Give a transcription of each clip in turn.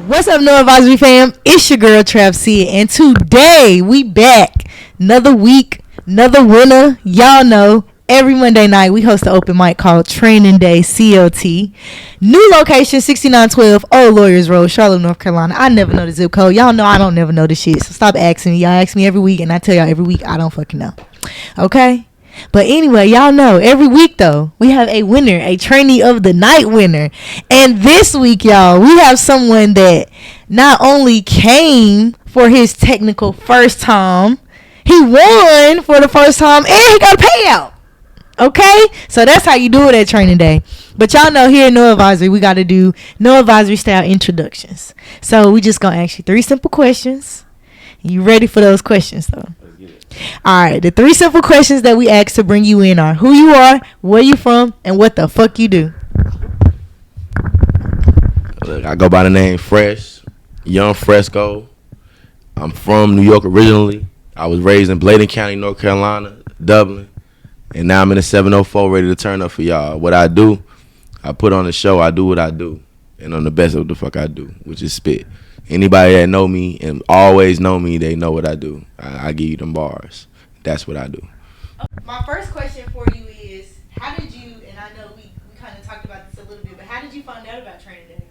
What's up, NoAdvisory fam? It's your girl Trap Syd, and today we back. Another week, another winner. Y'all know every Monday night we host an open mic called TrainingDayCLT. New location 6912 Old Lawyers Road, Charlotte, North Carolina. I never know the zip code. Y'all know I don't never know the shit, so stop asking me. Y'all ask me every week, and I tell y'all every week I don't fucking know. Okay? But anyway, y'all know every week though we have a winner, a trainee of the night winner. And this week, y'all, we have someone that not only came for his technical first time, he won for the first time, and he got a payout. Okay? So that's how you do it at training day. But y'all know here at NoAdvisory, we got to do NoAdvisory style introductions. So we just going to ask you 3 simple questions. You ready for those questions though? All right, the 3 simple questions that we ask to bring you in are who you are, where you from, and what the fuck you do. Look, I go by the name Yung Fresco. I'm from New York originally. I was raised in Bladen County, North Carolina, Dublin, and now I'm in the 704 ready to turn up for y'all. What I do, I put on the show, I do what I do, and I'm the best of what the fuck I do, which is spit. Anybody that know me and always know me, they know what I do. I give you them bars. That's what I do. My first question for you is, how did you, and I know we kind of talked about this a little bit, but how did you find out about Training Day?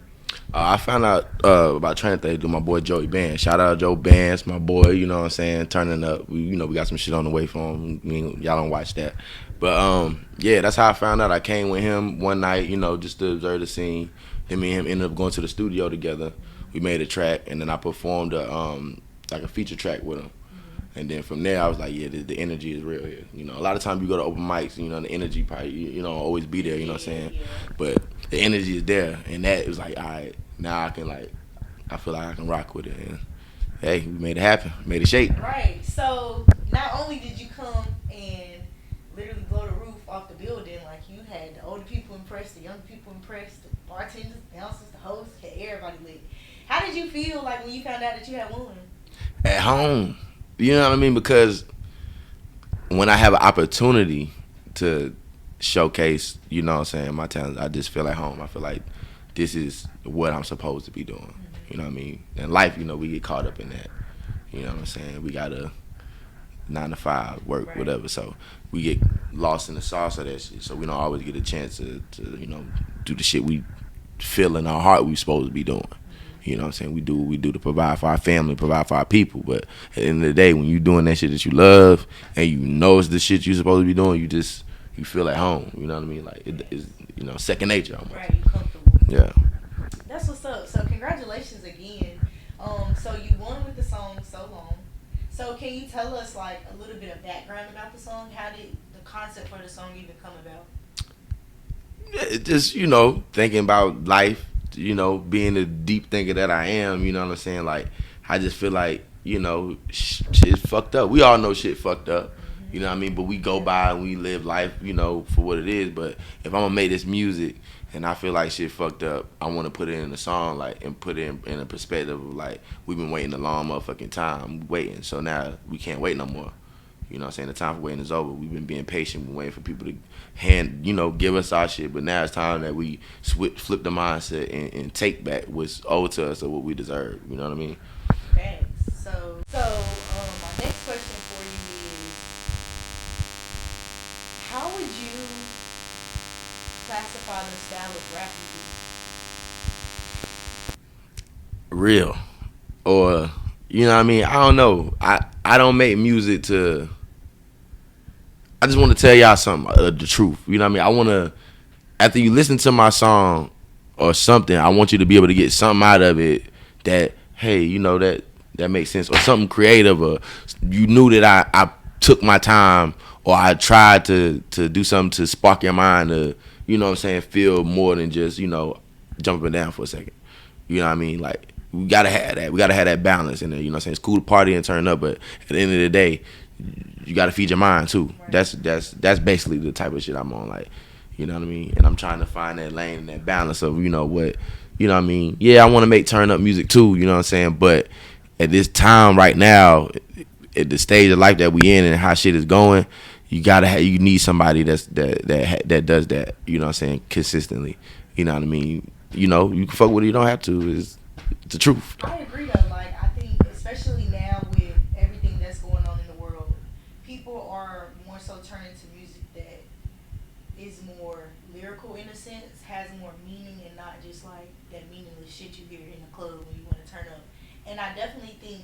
I found out about Training Day through my boy Joey Bands. Shout out Joe Bands, my boy, you know what I'm saying, turning up. We got some shit on the way for him. I mean, y'all don't watch that. But, yeah, that's how I found out. I came with him one night, just to observe the scene. Him and him ended up going to the studio together. We made a track, and then I performed like a feature track with him. Mm-hmm. And then from there, I was like, yeah, the energy is real here. A lot of times you go to open mics, the energy probably, always be there, you know what I'm saying? Yeah. But the energy is there, and that was like, all right, now I can I feel like I can rock with it. And hey, we made it happen, made it shake. Right, so not only did you come and literally blow the roof off the building, like you had the older people impressed, the young people impressed, the bartenders, the bouncers, the hosts, had everybody lit. How did you feel like when you found out that you had won? At home. You know what I mean? Because when I have an opportunity to showcase, you know what I'm saying, my talent, I just feel at home. I feel like this is what I'm supposed to be doing. Mm-hmm. You know what I mean? In life, we get caught up in that. You know what I'm saying? We got to 9 to 5 work, right, whatever. So we get lost in the sauce of that shit. So we don't always get a chance to do the shit we feel in our heart we supposed to be doing. You know what I'm saying? We do what we do to provide for our family, provide for our people. But at the end of the day, when you're doing that shit that you love and you know it's the shit you're supposed to be doing, you feel at home. You know what I mean? Like, it's, second nature almost. Right, you comfortable. Yeah. That's what's up. So congratulations again. So you won with the song So Long. So can you tell us, like, a little bit of background about the song? How did the concept for the song even come about? Just, thinking about life. Being the deep thinker that I am, you know what I'm saying? Like, I just feel like, shit's fucked up. We all know shit fucked up, you know what I mean? But we go by and we live life, for what it is. But if I'm gonna make this music and I feel like shit fucked up, I want to put it in a song, like, and put it in a perspective of, like, we've been waiting a long motherfucking time, waiting. So now we can't wait no more. You know what I'm saying? The time for waiting is over. We've been being patient. We're waiting for people to give us our shit. But now it's time that we flip the mindset and take back what's owed to us or what we deserve. You know what I mean? Thanks. So my next question for you is, how would you classify the style of rap you do? Real. Or, you know what I mean? I don't know. I don't make music to... I just want to tell y'all something, the truth. You know what I mean? I want to, after you listen to my song or something, I want you to be able to get something out of it that, hey, that makes sense. Or something creative, or you knew that I took my time, or I tried to do something to spark your mind to, you know what I'm saying, feel more than just, jumping down for a second. You know what I mean? Like, we got to have that. We got to have that balance in there. You know what I'm saying? It's cool to party and turn up, but at the end of the day, you got to feed your mind too. Right. That's basically the type of shit I'm on, like, you know what I mean? And I'm trying to find that lane and that balance of, what I mean? Yeah, I want to make turn up music too, you know what I'm saying? But at this time right now, at the stage of life that we in and how shit is going, you need somebody that does that, you know what I'm saying, consistently. You know what I mean? You can fuck with it, you don't have to. It's the truth. I agree though. Like I think, especially now with everything that's going on in the world, people are more so turning to music that is more lyrical in a sense, has more meaning, and not just like that meaningless shit you hear in the club when you want to turn up. And I definitely think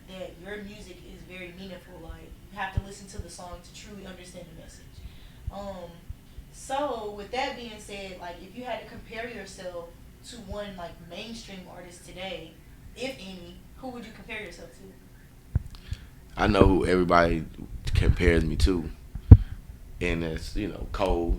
that your music is very meaningful. Like you have to listen to the song to truly understand the message. Um, so with that being said, like if you had to compare yourself to one like mainstream artist today, if any, who would you compare yourself to? I know who everybody compares me to, and that's Cole.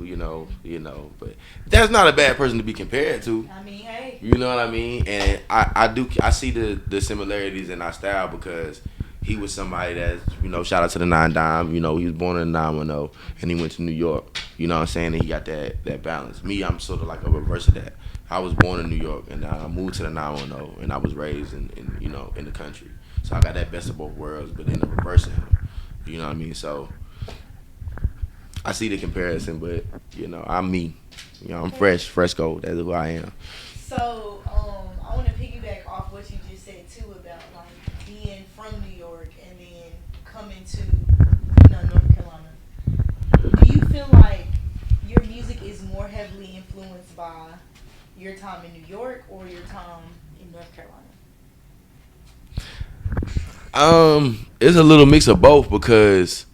But that's not a bad person to be compared to. I mean, hey. You know what I mean? And I see the similarities in our style because he was somebody that shout out to the 9 Dime. He was born in the 910 and he went to New York. You know what I'm saying? And he got that balance. Me, I'm sort of like a reverse of that. I was born in New York and I moved to the 910 and I was raised in the country. So I got that best of both worlds, but in the reverse of him. You know what I mean? So I see the comparison, but I'm me. I'm Fresco. That's who I am. So I want to piggyback off what you just said too about like being from New York and then coming to North Carolina. Do you feel like your music is more heavily influenced by your time in New York or your time in North Carolina? It's a little mix of both because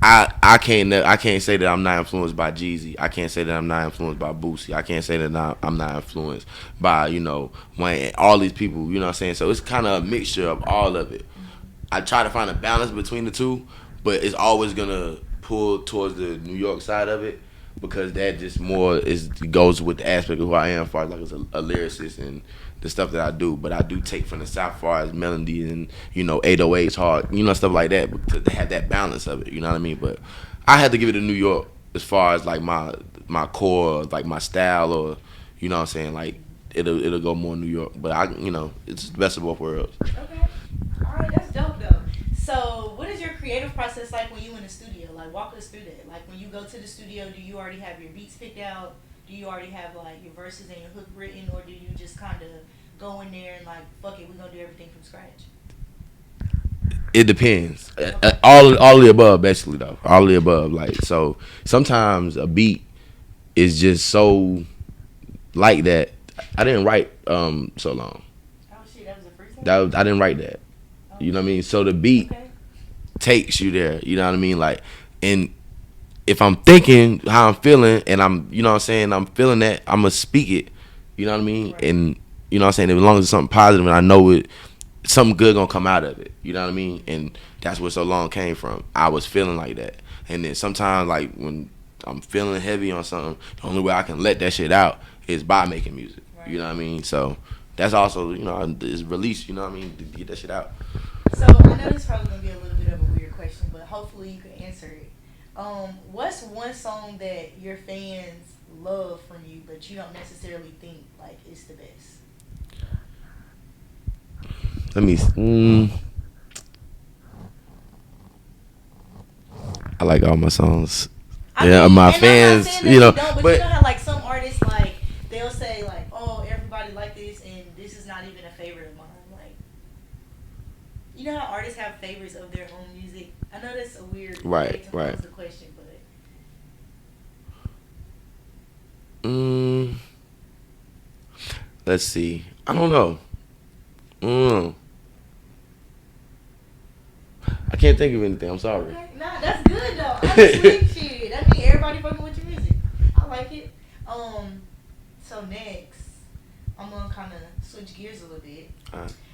I can't say that I'm not influenced by Jeezy. I can't say that I'm not influenced by Boosie. I can't say that I'm not influenced by Wayne, all these people. You know what I'm saying? So it's kind of a mixture of all of it. I try to find a balance between the two, but it's always gonna pull towards the New York side of it because that just more goes with the aspect of who I am, as far as like as a lyricist and the stuff that I do. But I do take from the South, as far as melody and 808s hard, stuff like that, to have that balance of it. You know what I mean? But I had to give it to New York as far as like my core, like my style, or what I'm saying, like it'll go more New York. But it's the best of both worlds. Okay. All right, that's dope though. So, what is your creative process like when you in the studio? Like, walk us through that. Like, when you go to the studio, do you already have your beats picked out? Do you already have like your verses and your hook written, or do you just kind of go in there and like, fuck it, we're gonna do everything from scratch? It depends. Okay. All of the above, basically though. All of the above. Like, so sometimes a beat is just so like that. I didn't write so long. Oh shit, that was a freestyle? I didn't write that. You know what I mean? So the beat takes you there. You know what I mean? Like, and if I'm thinking how I'm feeling and I'm, what I'm saying, I'm feeling that, I'm going to speak it. You know what I mean? Right. And, what I'm saying, as long as it's something positive and I know it, something good going to come out of it. You know what I mean? And that's where So Long came from. I was feeling like that. And then sometimes, like, when I'm feeling heavy on something, the only way I can let that shit out is by making music. Right. You know what I mean? So that's also, is release, you know what I mean, to get that shit out. So I know this is probably going to be a little bit of a weird question, but hopefully you can answer it. What's one song that your fans love from you, but you don't necessarily think like it's the best? Let me. I like all my songs. My fans, but you know how like some artists like they'll say like, oh, everybody like this, and this is not even a favorite of mine. Like, you know how artists have favorites of their own music. I know that's a weird way to pose the question, but let's see. I don't know. I can't think of anything. I'm sorry. Okay. Nah, that's good though. That's sweet shit. That means everybody fucking with your music. I like it. So next, I'm gonna kind of switch gears a little bit.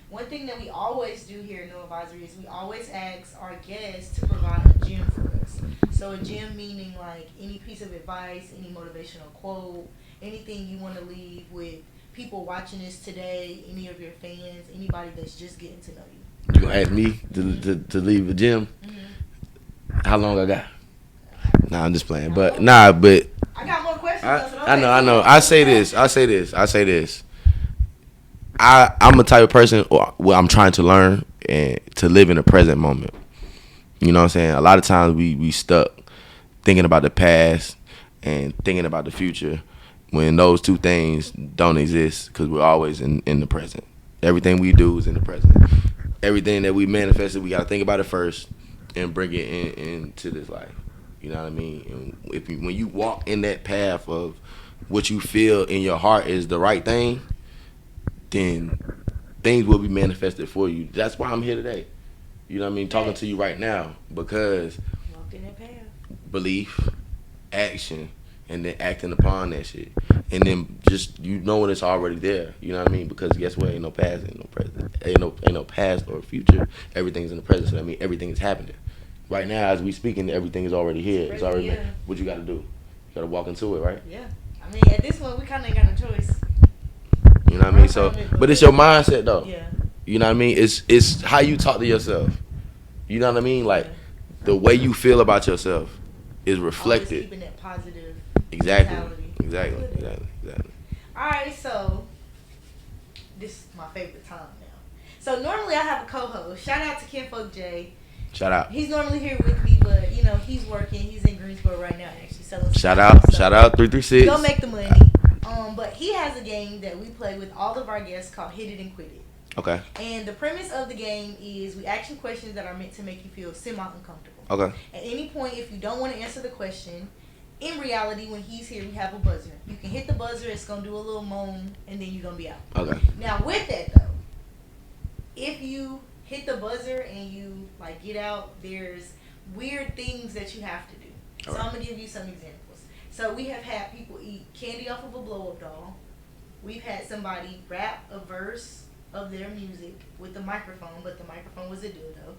One thing that we always do here at NoAdvisory is we always ask our guests to provide a gem for us. So a gem meaning like any piece of advice, any motivational quote, anything you want to leave with people watching this today, any of your fans, anybody that's just getting to know you. You gonna ask me to leave a gym? Mm-hmm. How long I got? Nah, I'm just playing. But I got more questions. I know. I say this. I'm a type of person where I'm trying to learn and to live in the present moment. You know what I'm saying? A lot of times we stuck thinking about the past and thinking about the future when those two things don't exist, because we're always in the present. Everything we do is in the present. Everything that we manifested, we got to think about it first and bring it into this life. You know what I mean? And when you walk in that path of what you feel in your heart is the right thing, then things will be manifested for you. That's why I'm here today. You know what I mean? Talking to you right now, because Walk in that path. Belief, action, and then acting upon that shit. And then just knowing it's already there. You know what I mean? Because guess what? Ain't no past, ain't no present. Ain't no past or future. Everything's in the present. So that means everything is happening. Right now, as we speaking, everything is already here. It's already what you got to do. You got to walk into it, right? Yeah. I mean, at this point, we kind of ain't got no choice. You know what I mean? So, but it's your mindset, though. Yeah. You know what I mean? It's how you talk to yourself. You know what I mean? Like, the way you feel about yourself is reflected. Always keeping that positive Exactly. All right, so this is my favorite time now. So normally I have a co-host. Shout out to Kinfolk Jay. Shout out. He's normally here with me, but he's working. He's in Greensboro right now, actually selling. Shout out 336. Go make the money. But he has a game that we play with all of our guests called Hit It and Quit It. Okay. And the premise of the game is we ask you questions that are meant to make you feel semi-uncomfortable. Okay. At any point, if you don't want to answer the question, in reality, when he's here, we have a buzzer. You can hit the buzzer, it's going to do a little moan, and then you're going to be out. Okay. Now, with that, though, if you hit the buzzer and you, get out, there's weird things that you have to do. So I'm going to give you some examples. So we have had people eat candy off of a blow-up doll. We've had somebody rap a verse of their music with the microphone, but the microphone was a dildo.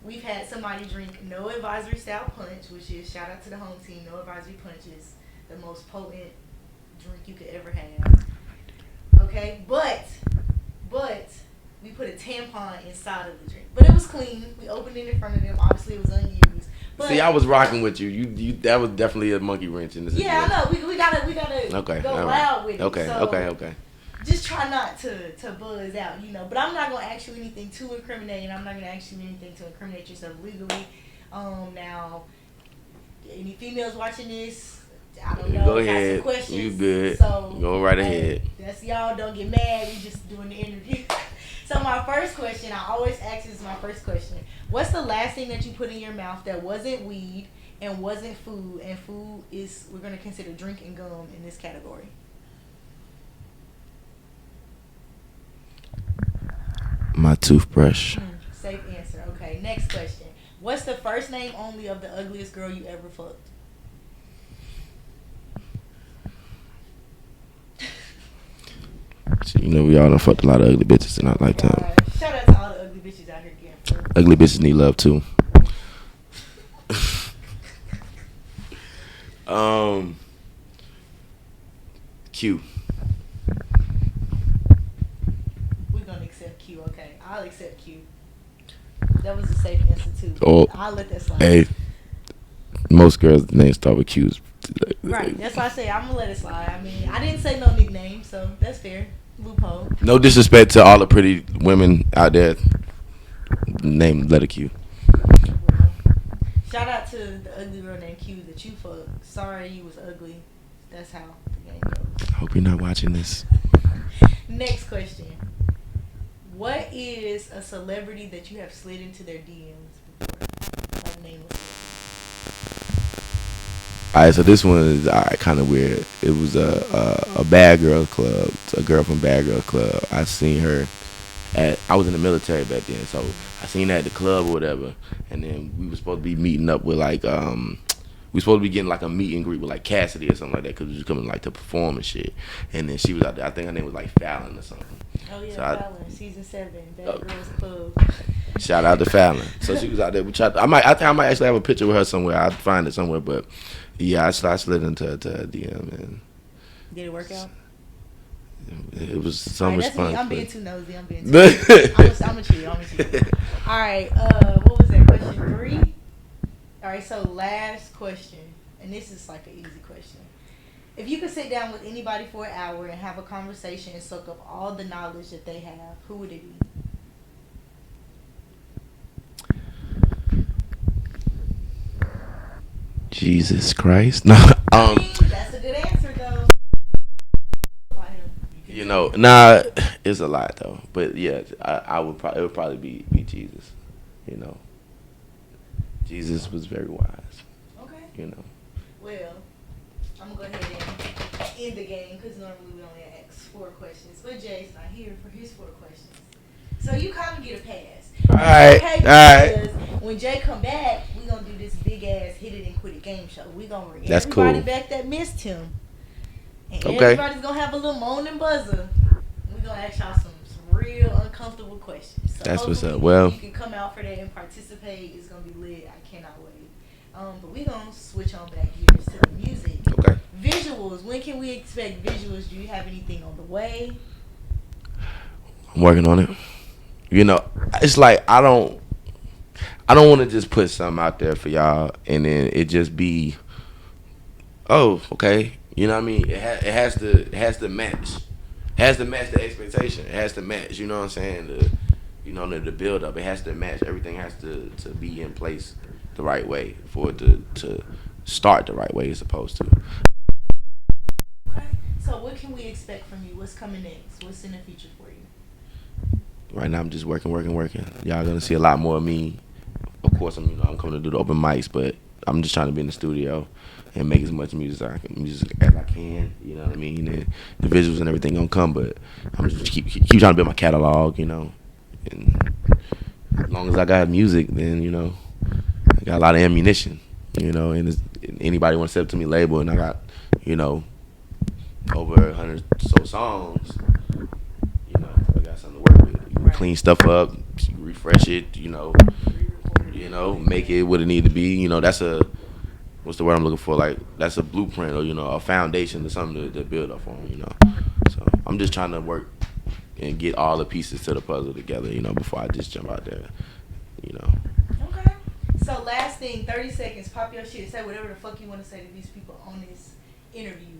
We've had somebody drink NoAdvisory style punch, which is, shout out to the home team, NoAdvisory punch is the most potent drink you could ever have. Okay, but we put a tampon inside of the drink, but it was clean. We opened it in front of them. Obviously, it was unused. But see, I was rocking with you. You that was definitely a monkey wrench in this. Yeah, I know. We gotta go loud with it. Okay. Just try not to buzz out, But I'm not gonna ask you anything too incriminating. I'm not gonna ask you anything to incriminate yourself legally. Now, any females watching this, I don't know. Go ahead. Got some questions. You good? So go right ahead. That's y'all. Don't get mad. We just doing the interview. So my first question, I always ask this is my first question. What's the last thing that you put in your mouth that wasn't weed and wasn't food? And food is, we're gonna consider drink and gum in this category. My toothbrush. Safe answer. Okay, next question. What's the first name only of the ugliest girl you ever fucked? So, we all done fucked a lot of ugly bitches in our lifetime. Shout out to all the ugly bitches out here getting fucked. Ugly bitches need love too. Q. Q, okay. I'll accept Q. That was a safe answer too. Oh, I'll let that slide. Hey, most girls' names start with Q's. Right, that's why I say I'm gonna let it slide. I mean, I didn't say no nickname, so that's fair. Loophole. No disrespect to all the pretty women out there. Name letter Q. Shout out to the ugly girl named Q that you fucked. Sorry you was ugly. That's how the game goes. I hope you're not watching this. Next question. What is a celebrity that you have slid into their DMs before? Like name of Alright, so this one is kind of weird. It was a Bad Girl Club. It's a girl from Bad Girl Club. I seen her I was in the military back then, so I seen her at the club or whatever. And then we were supposed to be meeting up with we supposed to be getting a meet and greet with Cassidy or something like that, because we was coming to perform and shit. And then she was out there. I think her name was Fallon or something. Oh yeah, so Fallon, season 7, Bad Girls Club. Shout out to Fallon. So she was out there. I think I might actually have a picture with her somewhere. I'll find it somewhere. But yeah, I slid into a DM. And did it work out? It was some response. I'm being too nosy. I'm going to cheat. All right. What was that? Question 3? All right. So last question. And this is an easy question. If you could sit down with anybody for an hour and have a conversation and soak up all the knowledge that they have, who would it be? Jesus Christ. No. That's a good answer, though. You know, nah, it's a lot though. But yeah, I would probably, it would probably be Jesus. You know, Jesus was very wise. Okay. You know. Well, I'm gonna go ahead and end the game because normally we only ask 4 questions, but Jay's not here for his 4 questions, so you kind of get a pass. All right. Okay, All right. when Jay come back, we gonna do this big ass hit it and quit it game show. We gonna bring That's everybody cool. back that missed him, and Okay. everybody's gonna have a little moan and buzzer. We gonna ask y'all some real uncomfortable questions. So That's what's up. Well, you can come out for that and participate. It's gonna be lit. I cannot wait. But we gonna switch on back gears to the music. Okay. Visuals. When can we expect visuals? Do you have anything on the way? I'm working on it. You know, it's like I don't want to just put something out there for y'all and then it just be, oh, okay. You know what I mean? It has to match. It has to match the expectation. It has to match. You know what I'm saying? The build up. It has to match. Everything has to be in place the right way for it to start the right way it's supposed to. Okay. So what can we expect from you? What's coming next? What's in the future for you? Right now I'm just working. Y'all gonna see a lot more of me. Of course, I'm coming to do the open mics, but I'm just trying to be in the studio and make as much music as I can. You know what I mean? And the visuals and everything gonna come, but I'm just keep trying to build my catalog. You know, and as long as I got music, then I got a lot of ammunition. You know, and anybody want to step up to me label, and I got over 100 so songs. I got something to work with. You can clean stuff up, refresh it. Make it what it need to be. That's what's the word I'm looking for? Like that's a blueprint or a foundation or something to build up on. So I'm just trying to work and get all the pieces to the puzzle together. Before I just jump out there. Okay. So last thing, 30 seconds. Pop your shit. Say whatever the fuck you want to say to these people on this interview.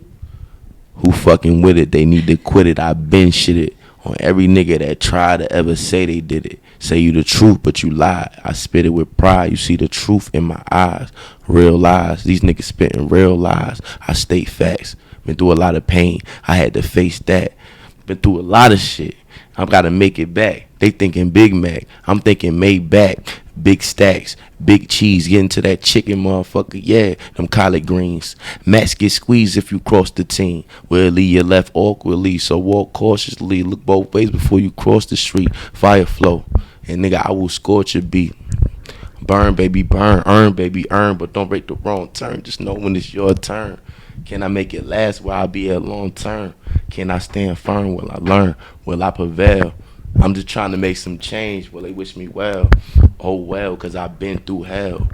Who fucking with it? They need to quit it. I been shitted on every nigga that tried to ever say they did it. Say you the truth, but you lied. I spit it with pride. You see the truth in my eyes. Real lies. These niggas spitting real lies. I state facts. Been through a lot of pain. I had to face that. Been through a lot of shit. I've got to make it back. They thinking Big Mac. I'm thinking made back. Big stacks, big cheese, getting to that chicken, motherfucker. Yeah, them collard greens. Max get squeezed if you cross the team. Will leave you left awkwardly, so walk cautiously. Look both ways before you cross the street. Fire flow, and nigga, I will scorch your beat. Burn, baby, burn. Earn, baby, earn. But don't break the wrong turn. Just know when it's your turn. Can I make it last? Will I be a long term? Can I stand firm? Will I learn? Will I prevail? I'm just trying to make some change. Will they wish me well? Oh well, cause I've been through hell.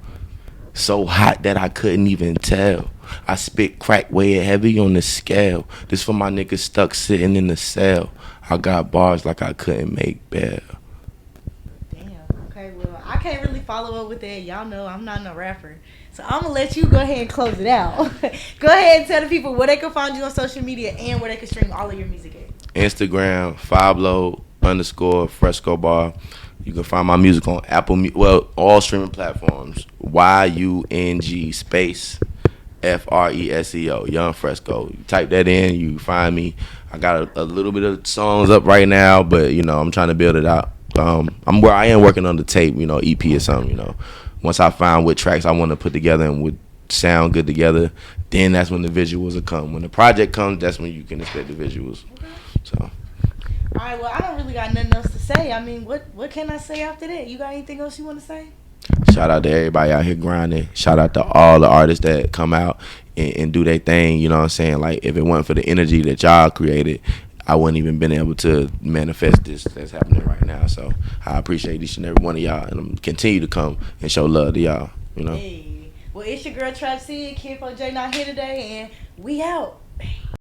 So hot that I couldn't even tell. I spit crack, weigh it heavy on the scale. This for my niggas stuck sitting in the cell. I got bars like I couldn't make bail. Damn. Okay, well, I can't really follow up with that. Y'all know I'm not no rapper. So I'm going to let you go ahead and close it out. Go ahead and tell the people where they can find you on social media and where they can stream all of your music at. Instagram, Fablo_Fresco bar. You can find my music on all streaming platforms. YUNG space FRESCO, Yung Fresco. You type that in, you find me. I got a little bit of songs up right now, but I'm trying to build it out. I am working on the tape, EP or something. Once I find what tracks I want to put together and would sound good together, then that's when the visuals will come. When the project comes, that's when you can expect the visuals. So. All right, well, I don't really got nothing else to say. I mean, what can I say after that? You got anything else you want to say? Shout out to everybody out here grinding. Shout out to all the artists that come out and do their thing. You know what I'm saying? Like, if it wasn't for the energy that y'all created, I wouldn't even been able to manifest this that's happening right now. So I appreciate each and every one of y'all, and I'm continue to come and show love to y'all. Hey. Well, it's your girl Trap Syd. Kinfolk Jay not here today, and we out.